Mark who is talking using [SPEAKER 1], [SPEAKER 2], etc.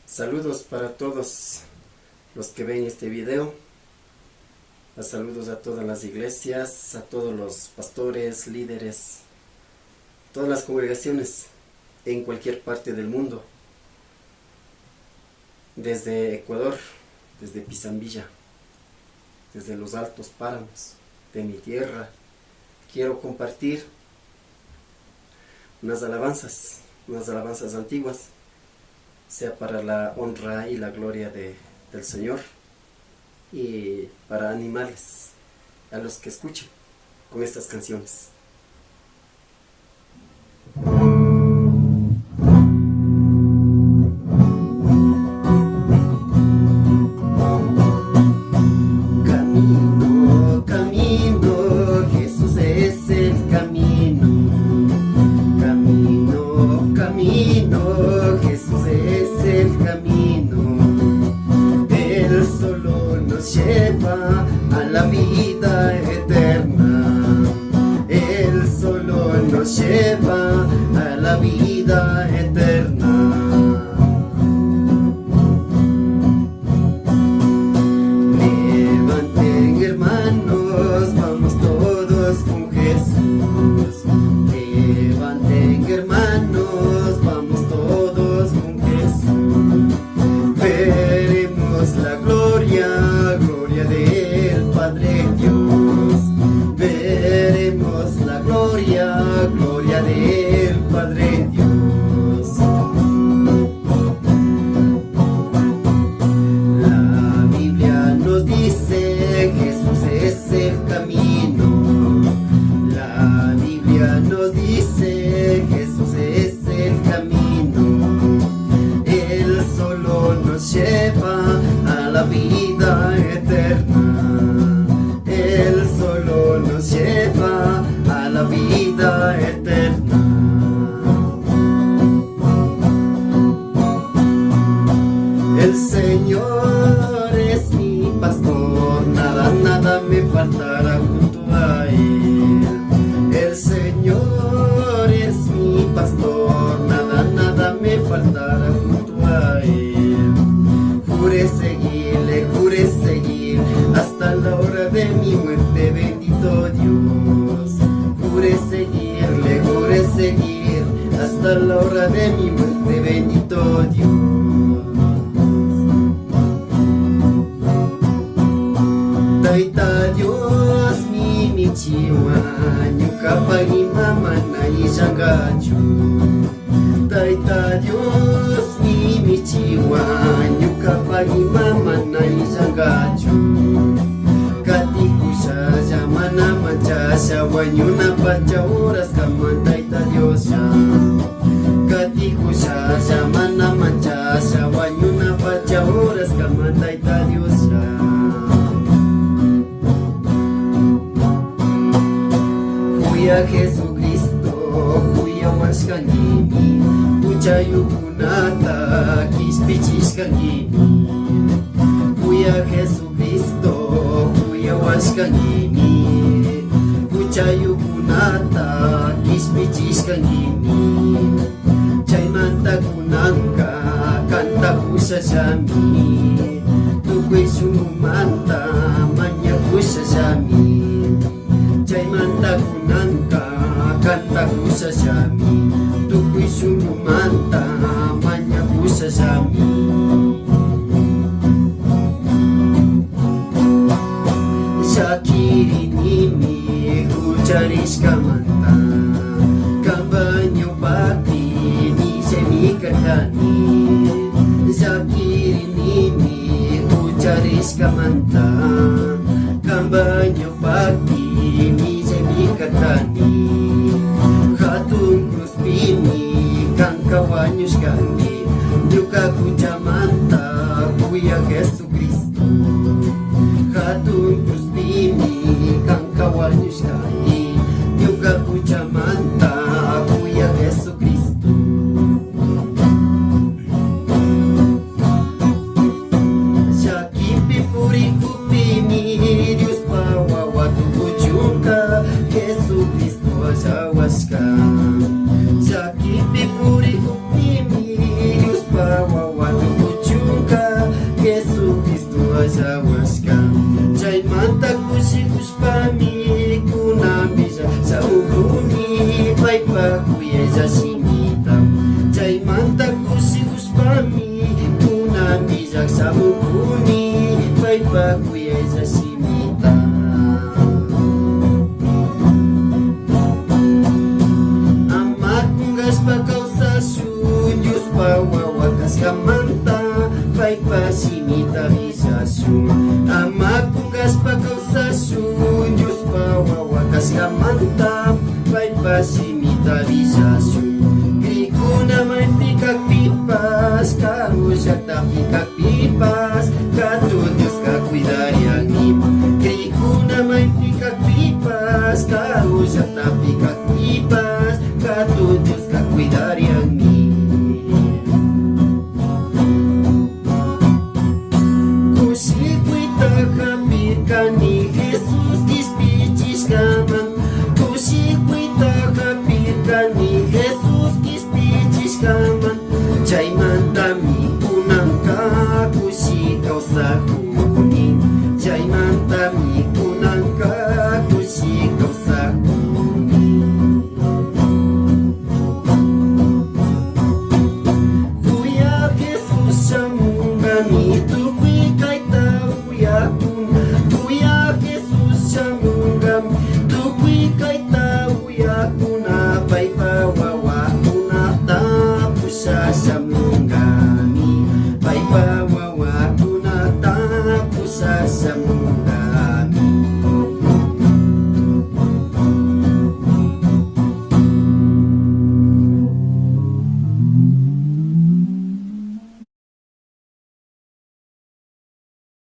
[SPEAKER 1] Saludos para todos los que ven este video. Saludos a todas las iglesias, a todos los pastores, líderes, todas las congregaciones en cualquier parte del mundo. Desde Ecuador, desde Pisambilla, desde los altos páramos de mi tierra, quiero compartir unas alabanzas antiguas, sea para la honra y la gloria del Señor y para animarles a los que escuchen con estas canciones. Camino, camino, Jesús es el camino. Camino, camino, Jesús es el camino. Él solo nos lleva a la vida eterna. Él solo nos lleva a la vida eterna. Levanten, hermanos, vamos todos con Jesús. Levanten, hermanos, vamos todos con Jesús. Veremos la gloria, gloria del Padre Dios. Veremos la gloria, gloria del Padre Dios. La Biblia nos dice Jesús es el camino. La Biblia nos dice Jesús es el camino. Él solo nos lleva a la vida eterna. Él solo nos lleva a la vida eterna. El Señor es mi pastor, nada, nada me faltará junto a Él. El Señor es mi pastor, nada, nada me faltará junto a Él. Juré seguir hasta la hora de mi muerte, bendito Dios. Juré seguir hasta la hora de mi muerte, bendito Dios. Taita Dios mi michiwa, nyukapagi mama na ijangachu. Taita Dios mi michiwa, nyukapagi mama na ijangachu. Katikusha jamana manchasha, wanyuna pacha horas kama Taita Dios ya. Katikusha jamana manchasha, wanyuna pacha horas kama Taita Dios ya. Huya Jesucristo, huya washkangimi, puchayukunata kispichishkangimi. Huya Jesucristo, huya washkangimi, puchayukunata kispichishkangimi. Chaymanta kunanka kanta kushashami, tukuy shumumanta manya kushashami. Chaymanta kunanka kanta kushashami, tukuy shumumanta manya kushashami. Shakirinimi kucharishkamanta, kambanyo bakti ni semikatani. Shakirinimi kucharishkamanta, kambanyo bakti ni semikatani. Hatun kruspini kankawanyushkani, nyuka kuchamanta kuya Jesucristo. Hatun kruspini kankawanyushkani, nyuka kuchamanta kuya Jesucristo. Shakipi puri kupini Dios pawa watu kuchunga Jesucristo ashawashka. Shakipi puri kupini Dios pawa watu kuchunga simita chaymanta kusikuspami kunami llaqsamukuni paypa kuyaylla simita ama kungaspa kawsasun Diospa wawa kaskamanta paypa simita rillasun ama kungaspa kawsasun Diospa wawa kaskamanta paypa simita rillasun krikuna maypi kakpipas karu llaqtapi kakpipas katu Dioska cuidarianmi krikuna maypi kakpipas karu llaqtapi kakpipas katu Dioska cuidarianmi